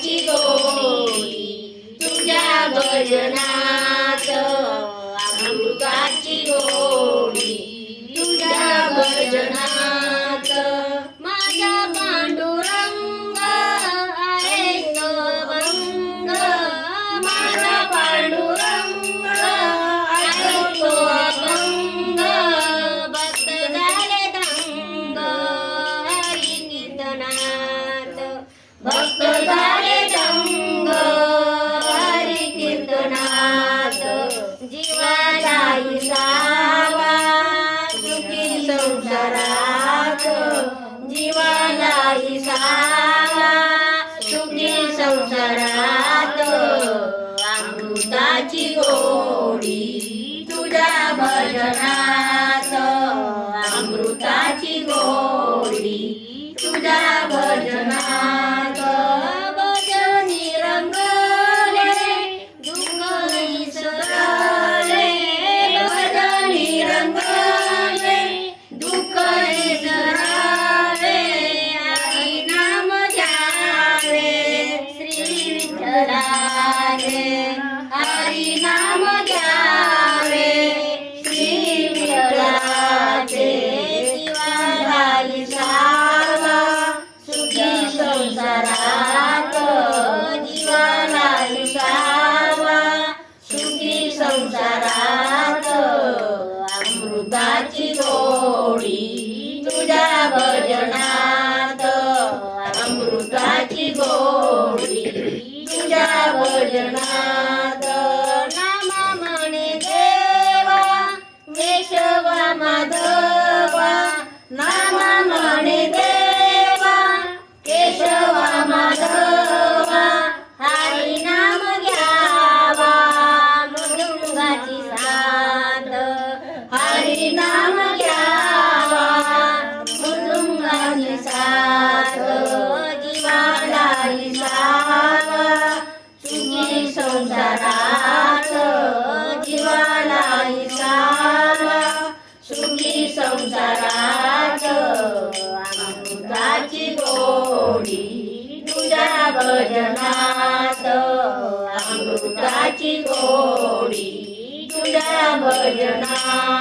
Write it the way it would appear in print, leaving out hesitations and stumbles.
अमृताची गोडी तुझ्या भजनात अमृताची गोडी तुझ्या भजनात माझा पांडुरंग आहे भंग माझा पांडुरंग आहे भंग भक्त झाले दंग हरी कीर्तनात भक्त झाले दंग हरी कीर्तनात जीवाला सावा सुखी संसारात जीवाला सावा सुखी संसारात अमृताची गोडी तुझ्या भजनात अमृताची गोडी तुझ्या भजनात भजनी रंगले दुःख विसरले भजनी रंगले दुःख विसरले हरी नाम घ्यावे श्री विठ्ठलाचे हरी नाम घ्यावे श्री विठ्ठलाचे जीवाला सावा सुखी संसारात जीवाला सावा सुखी संसारात अमृताची गोडी तुझ्या भजनात अमृताची गोडी तुझ्या भजनात नामा म्हणे देवा केशवा माधवा नामा म्हणे देवा केशवा माधवा हरी नाम घ्यावा मृदुंगाची साथ हरी नाम घ्यावा मृदुंगाची साथ जीवाला सावा सुखी संसारात जीवाला सावा सुखी संसारात अमृताची गोडी तुझ्या भजनात अमृताची गोडी तुझ्या भजनात